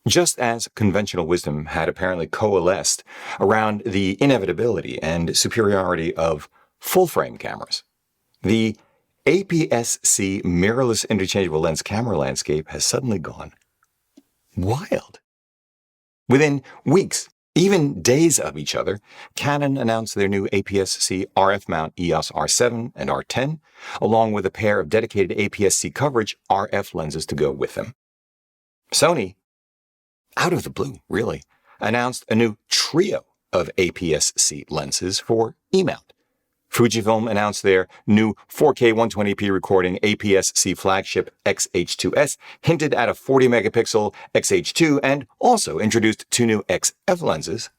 Just as conventional wisdom had apparently coalesced around the inevitability and superiority of full-frame cameras, the APS-C mirrorless interchangeable lens camera landscape has suddenly gone wild. Within weeks, even days of each other, Canon announced their new APS-C RF mount EOS R7 and R10, along with a pair of dedicated APS-C coverage RF lenses to go with them. Sony, out of the blue, really, announced a new trio of APS-C lenses for E-mount. Fujifilm announced their new 4K 120p recording APS-C flagship X-H2S, hinted at a 40-megapixel X-H2, and also introduced two new XF lenses.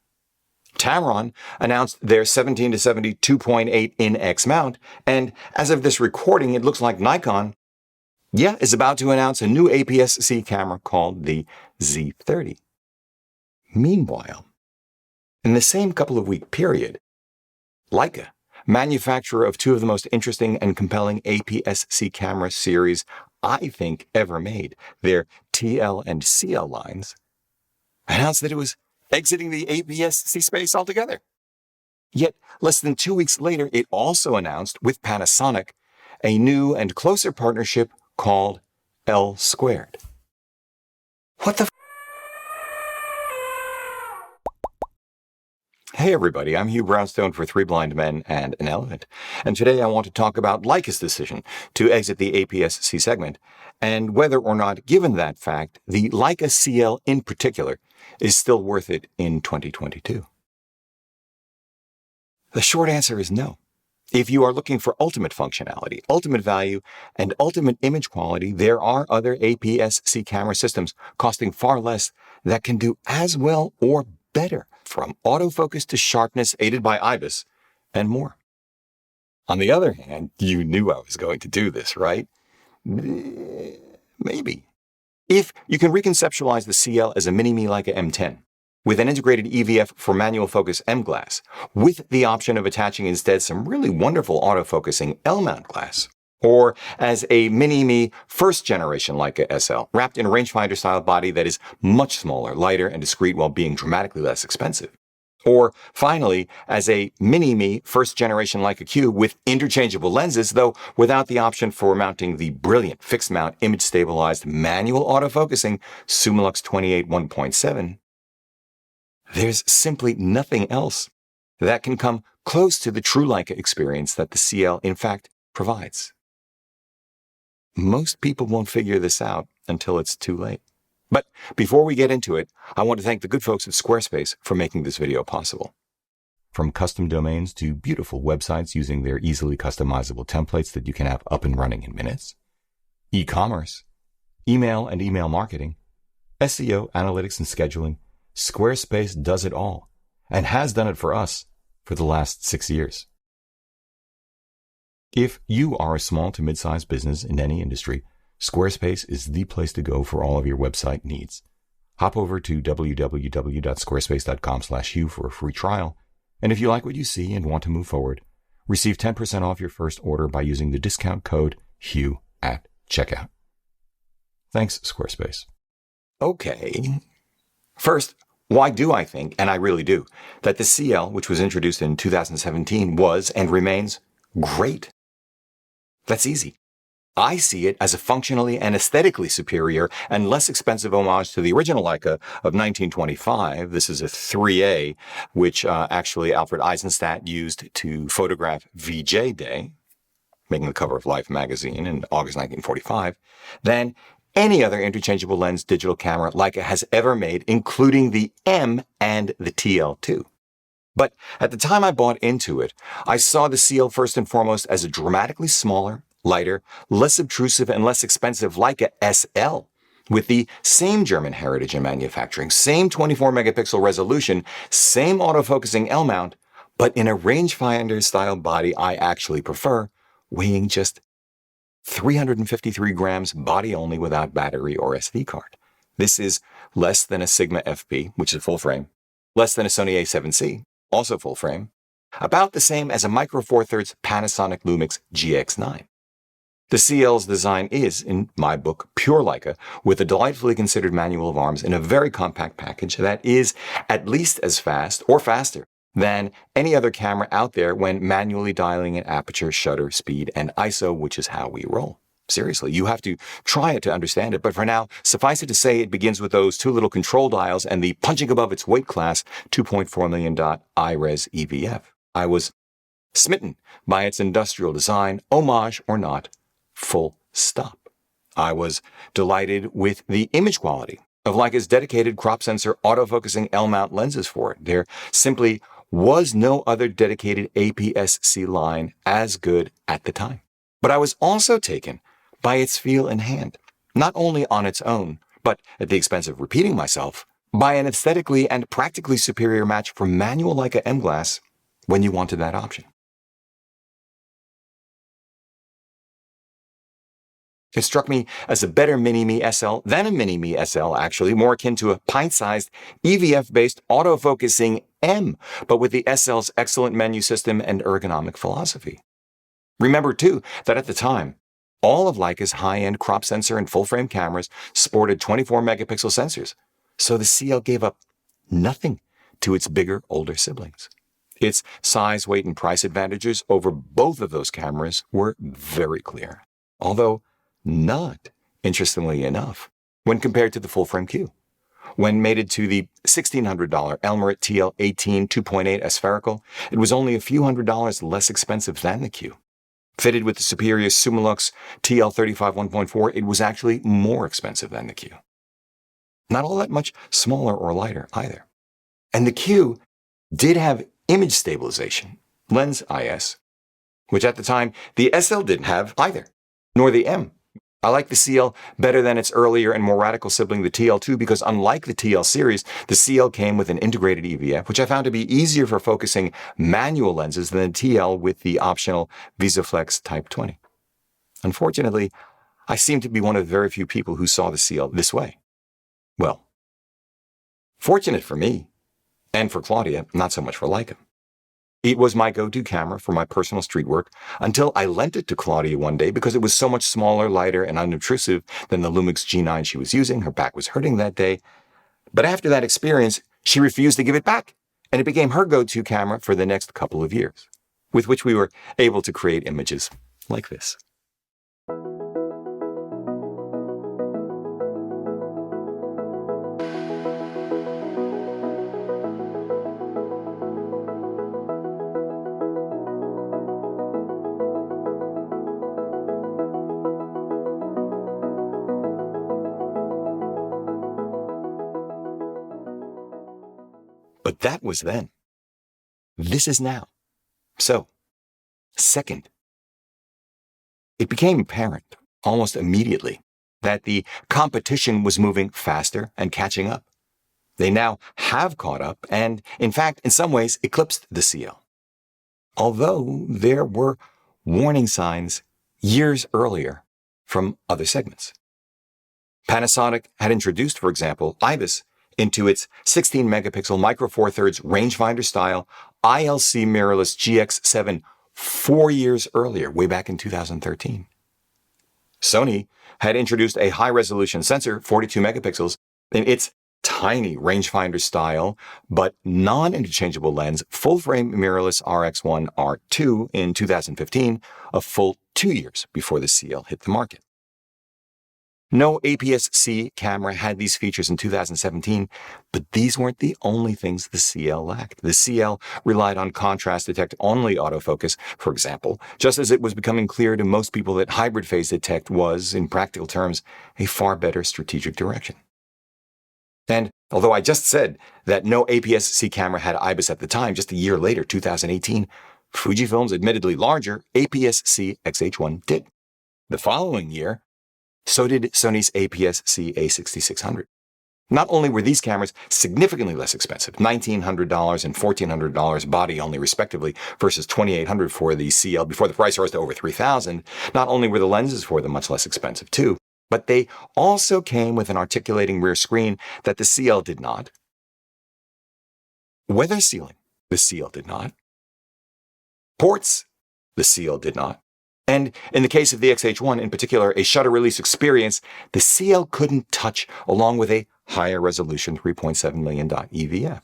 Tamron announced their 17-70 2.8 in X mount, and as of this recording, it looks like Nikon, is about to announce a new APS-C camera called the Z30. Meanwhile, in the same couple of week period, Leica, manufacturer of two of the most interesting and compelling APS-C camera series I think ever made, their TL and CL lines, announced that it was exiting the APS-C space altogether. Yet, less than 2 weeks later, it also announced, with Panasonic, a new and closer partnership called L Squared. What the Hey everybody, I'm Hugh Brownstone for Three Blind Men and an Elephant, and today I want to talk about Leica's decision to exit the APS-C segment, and whether or not, given that fact, the Leica CL in particular is still worth it in 2022. The short answer is no. If you are looking for ultimate functionality, ultimate value, and ultimate image quality, there are other APS-C camera systems costing far less that can do as well or better, from autofocus to sharpness aided by IBIS, and more. On the other hand, you knew I was going to do this, right? Maybe. If you can reconceptualize the CL as a mini-me Leica M10, with an integrated EVF for manual focus M glass, with the option of attaching instead some really wonderful autofocusing L-mount glass, or as a mini-me first-generation Leica SL, wrapped in a rangefinder-style body that is much smaller, lighter, and discreet while being dramatically less expensive. Or, finally, as a mini-me first-generation Leica Q with interchangeable lenses, though without the option for mounting the brilliant fixed-mount image-stabilized manual autofocusing Summilux 28 1.7, there's simply nothing else that can come close to the true Leica experience that the CL, in fact, provides. Most people won't figure this out until it's too late. But before we get into it, I want to thank the good folks at Squarespace for making this video possible. From custom domains to beautiful websites using their easily customizable templates that you can have up and running in minutes, e-commerce, email and email marketing, SEO, analytics, and scheduling, Squarespace does it all and has done it for us for the last 6 years. If you are a small to mid-sized business in any industry, Squarespace is the place to go for all of your website needs. Hop over to www.squarespace.com/Hugh for a free trial, and if you like what you see and want to move forward, receive 10% off your first order by using the discount code Hugh at checkout. Thanks, Squarespace. Okay. First, why do I think, and I really do, that the CL, which was introduced in 2017, was and remains great? That's easy. I see it as a functionally and aesthetically superior and less expensive homage to the original Leica of 1925. This is a 3A, which actually Alfred Eisenstadt used to photograph VJ Day, making the cover of Life magazine in August 1945, than any other interchangeable lens digital camera Leica has ever made, including the M and the TL2. But at the time I bought into it, I saw the CL first and foremost as a dramatically smaller, lighter, less obtrusive, and less expensive Leica SL, with the same German heritage in manufacturing, same 24-megapixel resolution, same autofocusing L-mount, but in a rangefinder-style body I actually prefer, weighing just 353 grams body only without battery or SD card. This is less than a Sigma FP, which is full frame, less than a Sony A7C, also full frame, about the same as a Micro Four Thirds Panasonic Lumix GX9. The CL's design is, in my book, pure Leica, with a delightfully considered manual of arms in a very compact package that is at least as fast or faster than any other camera out there when manually dialing in aperture, shutter, speed, and ISO, which is how we roll. Seriously, you have to try it to understand it, but for now, suffice it to say it begins with those two little control dials and the punching above its weight class 2.4 million dot iRes EVF. I was smitten by its industrial design, homage or not, full stop. I was delighted with the image quality of Leica's dedicated crop sensor autofocusing L-mount lenses for it. There simply was no other dedicated APS-C line as good at the time. But I was also taken by its feel in hand, not only on its own, but at the expense of repeating myself, by an aesthetically and practically superior match for manual Leica M-glass when you wanted that option. It struck me as a better Mini-Me SL than a Mini-Me SL, actually, more akin to a pint-sized EVF-based autofocusing M, but with the SL's excellent menu system and ergonomic philosophy. Remember, too, that at the time, all of Leica's high-end crop sensor and full-frame cameras sported 24-megapixel sensors, so the CL gave up nothing to its bigger, older siblings. Its size, weight, and price advantages over both of those cameras were very clear, although not, interestingly enough, when compared to the full-frame Q. When mated to the $1,600 Elmerit TL18 2.8 aspherical, it was only a few $100s less expensive than the Q. Fitted with the superior Summilux TL35 1.4, it was actually more expensive than the Q. Not all that much smaller or lighter either. And the Q did have image stabilization, lens IS, which at the time the SL didn't have either, nor the M. I like the CL better than its earlier and more radical sibling, the TL2, because unlike the TL series, the CL came with an integrated EVF, which I found to be easier for focusing manual lenses than the TL with the optional VisaFlex Type 20. Unfortunately, I seem to be one of the very few people who saw the CL this way. Well, fortunate for me, and for Claudia, not so much for Leica. It was my go-to camera for my personal street work until I lent it to Claudia one day because it was so much smaller, lighter, and unobtrusive than the Lumix G9 she was using. Her back was hurting that day. But after that experience, she refused to give it back, and it became her go-to camera for the next couple of years, with which we were able to create images like this. But that was then. This is now. So, second, it became apparent almost immediately that the competition was moving faster and catching up. They now have caught up and, in fact, in some ways eclipsed the CL. Although there were warning signs years earlier from other segments. Panasonic had introduced, for example, IBIS into its 16-megapixel Micro Four Thirds rangefinder style ILC mirrorless GX7 4 years earlier, way back in 2013. Sony had introduced a high-resolution sensor, 42 megapixels, in its tiny rangefinder style, but non-interchangeable lens, full-frame mirrorless RX1 R2 in 2015, a full 2 years before the CL hit the market. No APS-C camera had these features in 2017, but these weren't the only things the CL lacked. The CL relied on contrast detect only autofocus, for example, just as it was becoming clear to most people that hybrid phase detect was, in practical terms, a far better strategic direction. And although I just said that no APS-C camera had IBIS at the time, just a year later, 2018, Fujifilm's admittedly larger APS-C XH1 did. The following year, so did Sony's APS-C A6600. Not only were these cameras significantly less expensive, $1,900 and $1,400 body only respectively, versus $2,800 for the CL before the price rose to over $3,000, not only were the lenses for them much less expensive too, but they also came with an articulating rear screen that the CL did not. Weather sealing, the CL did not. Ports, the CL did not. And in the case of the XH1 in particular, a shutter release experience the CL couldn't touch, along with a higher resolution 3.7 million EVF.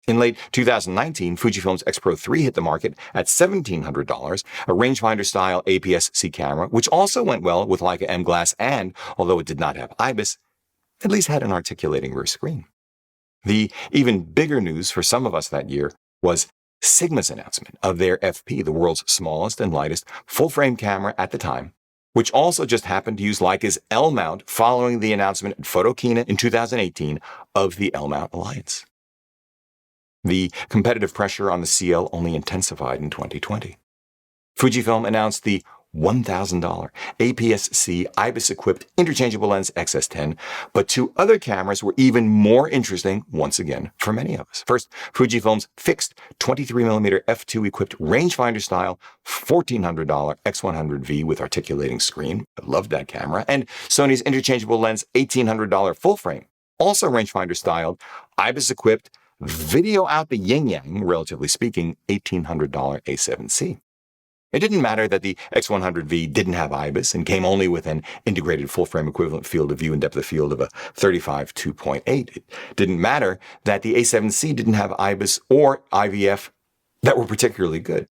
In late 2019, Fujifilm's X Pro 3 hit the market at $1,700, a rangefinder-style APS-C camera, which also went well with Leica M glass and, although it did not have IBIS, at least had an articulating rear screen. The even bigger news for some of us that year was Sigma's announcement of their FP, the world's smallest and lightest full-frame camera at the time, which also just happened to use Leica's L-mount following the announcement at Photokina in 2018 of the L-mount alliance. The competitive pressure on the CL only intensified in 2020. Fujifilm announced the $1,000 APS-C IBIS-equipped interchangeable lens XS10, but two other cameras were even more interesting once again for many of us. First, Fujifilm's fixed 23mm f2-equipped rangefinder-style $1,400 X100V with articulating screen. I loved that camera. And Sony's interchangeable lens $1,800 full-frame, also rangefinder-styled, IBIS-equipped, video out the yin-yang, relatively speaking, $1,800 A7C. It didn't matter that the X100V didn't have IBIS and came only with an integrated full-frame equivalent field of view and depth of field of a 35-2.8. It didn't matter that the A7C didn't have IBIS or IVF that were particularly good.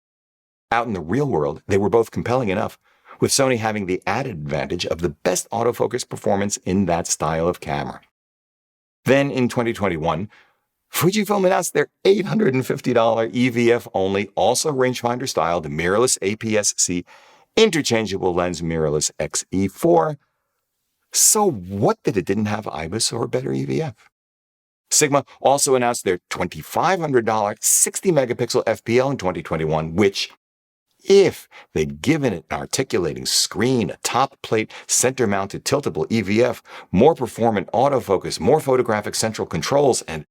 Out in the real world, they were both compelling enough, with Sony having the added advantage of the best autofocus performance in that style of camera. Then in 2021, Fujifilm announced their $850 EVF-only, also rangefinder-styled mirrorless APS-C interchangeable lens mirrorless XE4. So what that it didn't have IBIS or better EVF? Sigma also announced their $2,500 60-megapixel FPL in 2021, which, if they'd given it an articulating screen, a top-plate, center-mounted tiltable EVF, more performant autofocus, more photographic central controls, and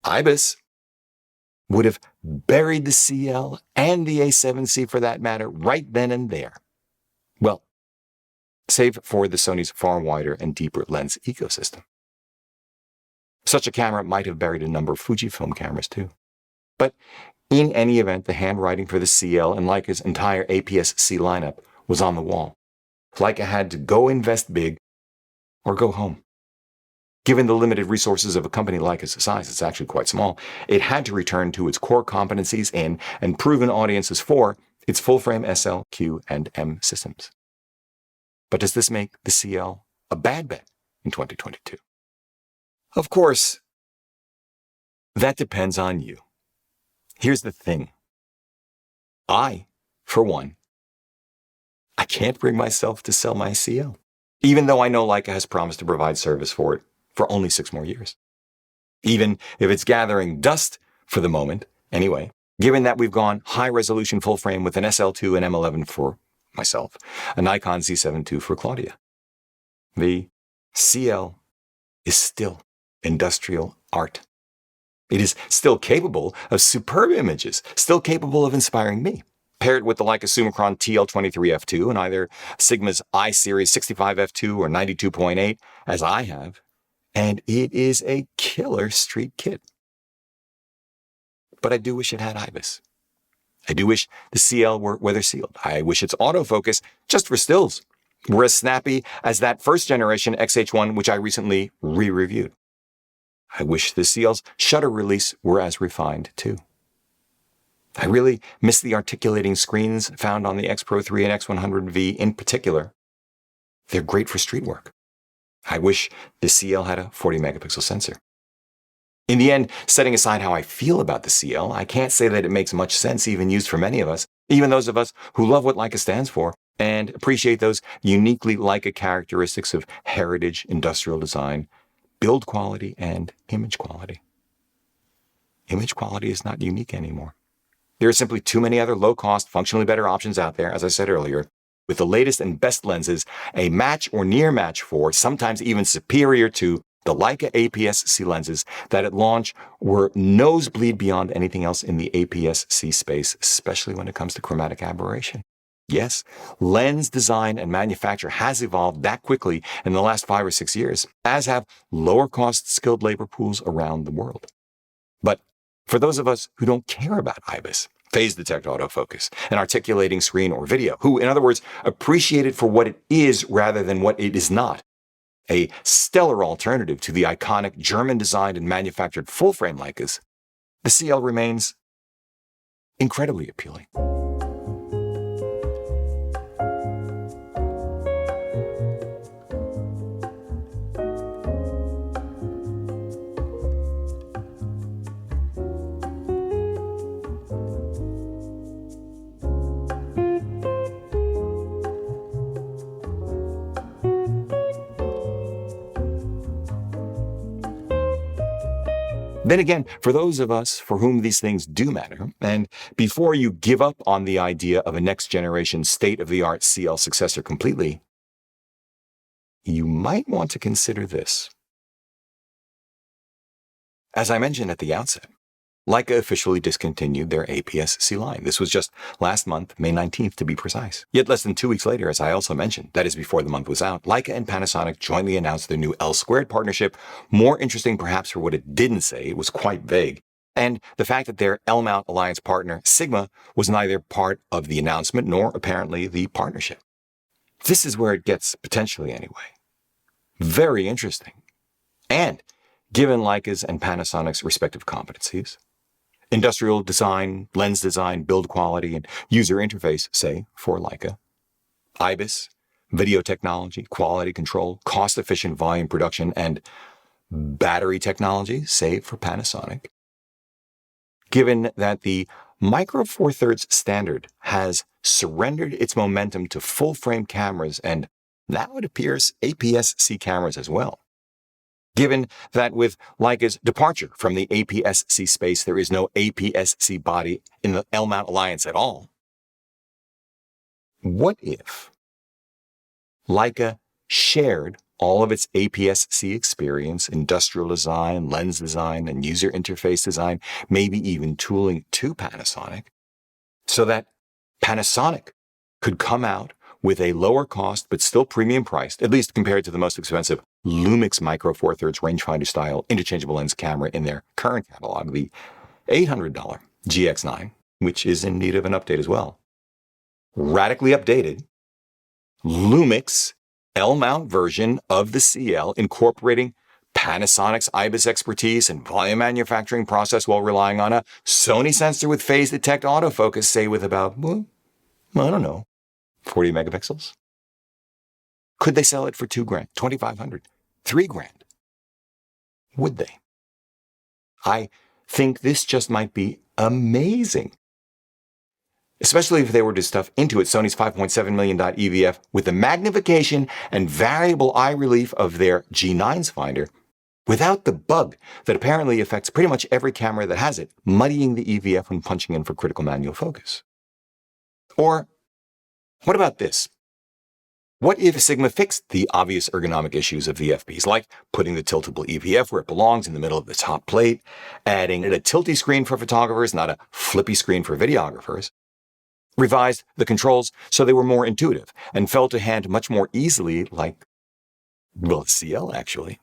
IBIS, would have buried the CL and the A7C for that matter right then and there. Well, save for the Sony's far wider and deeper lens ecosystem. Such a camera might have buried a number of Fujifilm cameras too. But in any event, the handwriting for the CL and Leica's entire APS-C lineup was on the wall. Leica had to go invest big or go home. Given the limited resources of a company Leica's size, it's actually quite small, it had to return to its core competencies in and proven audiences for its full-frame SL, Q, and M systems. But does this make the CL a bad bet in 2022? Of course, that depends on you. Here's the thing. I, for one, I can't bring myself to sell my CL, even though I know Leica has promised to provide service for it for only 6 more years. Even if it's gathering dust for the moment, anyway, given that we've gone high-resolution full-frame with an SL2 and M11 for myself, a Nikon Z7 II for Claudia. The CL is still industrial art. It is still capable of superb images, still capable of inspiring me. Paired with the Leica Summicron TL23 f2 and either Sigma's I-Series 65 f2 or 92.8, as I have, and it is a killer street kit. But I do wish it had IBIS. I do wish the CL were weather sealed. I wish its autofocus, just for stills, were as snappy as that first generation XH1, which I recently re-reviewed. I wish the CL's shutter release were as refined too. I really miss the articulating screens found on the X Pro 3 and X100V in particular. They're great for street work. I wish the CL had a 40-megapixel sensor. In the end, setting aside how I feel about the CL, I can't say that it makes much sense even used for many of us, even those of us who love what Leica stands for and appreciate those uniquely Leica characteristics of heritage, industrial design, build quality, and image quality. Image quality is not unique anymore. There are simply too many other low-cost, functionally better options out there, as I said earlier, with the latest and best lenses, a match or near match for, sometimes even superior to, the Leica APS-C lenses that at launch were nosebleed beyond anything else in the APS-C space, especially when it comes to chromatic aberration. Yes, lens design and manufacture has evolved that quickly in the last 5 or 6 years, as have lower-cost skilled labor pools around the world. But for those of us who don't care about IBIS, phase detect autofocus, an articulating screen or video, who, in other words, appreciate it for what it is rather than what it is not. A stellar alternative to the iconic German-designed and manufactured full-frame Leicas, the CL remains incredibly appealing. Then again, for those of us for whom these things do matter, and before you give up on the idea of a next-generation state-of-the-art CL successor completely, you might want to consider this. As I mentioned at the outset, Leica officially discontinued their APS-C line. This was just last month, May 19th to be precise. Yet less than 2 weeks later, as I also mentioned, that is before the month was out, Leica and Panasonic jointly announced their new L² partnership. More interesting perhaps for what it didn't say, it was quite vague. And the fact that their L-mount alliance partner, Sigma, was neither part of the announcement nor apparently the partnership. This is where it gets, potentially anyway, very interesting. And given Leica's and Panasonic's respective competencies, industrial design, lens design, build quality, and user interface, say, for Leica, IBIS, video technology, quality control, cost-efficient volume production, and battery technology, say, for Panasonic. Given that the Micro Four Thirds standard has surrendered its momentum to full-frame cameras and now it appears APS-C cameras as well. Given that with Leica's departure from the APS-C space, there is no APS-C body in the L-mount alliance at all, what if Leica shared all of its APS-C experience, industrial design, lens design, and user interface design, maybe even tooling to Panasonic, so that Panasonic could come out with a lower cost but still premium priced, at least compared to the most expensive Lumix Micro Four Thirds rangefinder style interchangeable lens camera in their current catalog, the $800 GX9, which is in need of an update as well. Radically updated Lumix L-mount version of the CL incorporating Panasonic's IBIS expertise and volume manufacturing process while relying on a Sony sensor with phase detect autofocus, say with about, well, I don't know, 40 megapixels? Could they sell it for $2,000, $2,500, $3,000? Would they? I think this just might be amazing. Especially if they were to stuff into it Sony's 5.7 million dot EVF with the magnification and variable eye relief of their G9's finder, without the bug that apparently affects pretty much every camera that has it, muddying the EVF when punching in for critical manual focus. Or what about this? What if Sigma fixed the obvious ergonomic issues of VFPs, like putting the tiltable EVF where it belongs in the middle of the top plate, adding a tilty screen for photographers, not a flippy screen for videographers, revised the controls so they were more intuitive and fell to hand much more easily like, well, CL actually,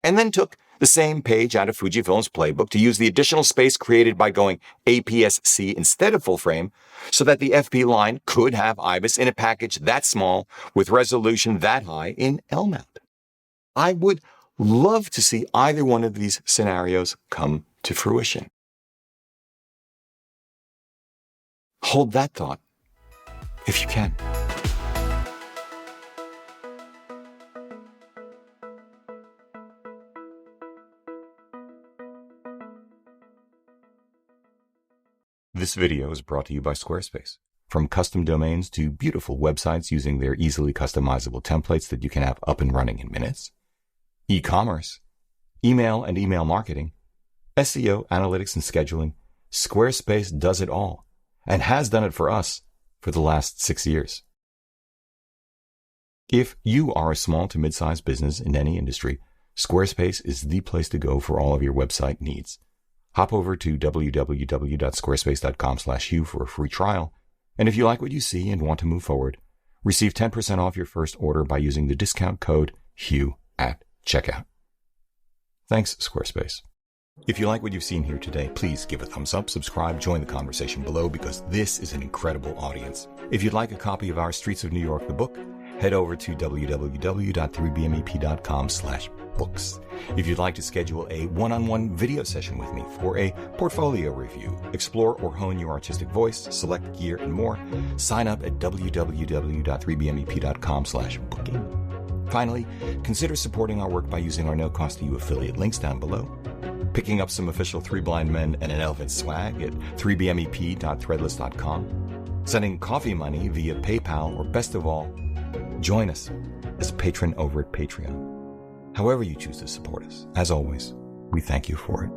and then took the same page out of Fujifilm's playbook to use the additional space created by going APS-C instead of full frame so that the FP line could have IBIS in a package that small with resolution that high in L-mount. I would love to see either one of these scenarios come to fruition. Hold that thought if you can. This video is brought to you by Squarespace. From custom domains to beautiful websites using their easily customizable templates that you can have up and running in minutes, e-commerce, email and email marketing, SEO, analytics, and scheduling, Squarespace does it all and has done it for us for the last 6 years. If you are a small to mid-sized business in any industry, Squarespace is the place to go for all of your website needs. Hop over to www.squarespace.com/Hugh for a free trial. And if you like what you see and want to move forward, receive 10% off your first order by using the discount code Hugh at checkout. Thanks, Squarespace. If you like what you've seen here today, please give a thumbs up, subscribe, join the conversation below, because this is an incredible audience. If you'd like a copy of our Streets of New York, the book, head over to www.3bmep.com/books. If you'd like to schedule a one-on-one video session with me for a portfolio review, explore or hone your artistic voice, select gear, and more, sign up at www.3bmep.com/booking. Finally, consider supporting our work by using our no-cost-to-you affiliate links down below, picking up some official Three Blind Men and an Elephant swag at 3bmep.threadless.com, sending coffee money via PayPal, or best of all, join us as a patron over at Patreon. However you choose to support us, as always, we thank you for it.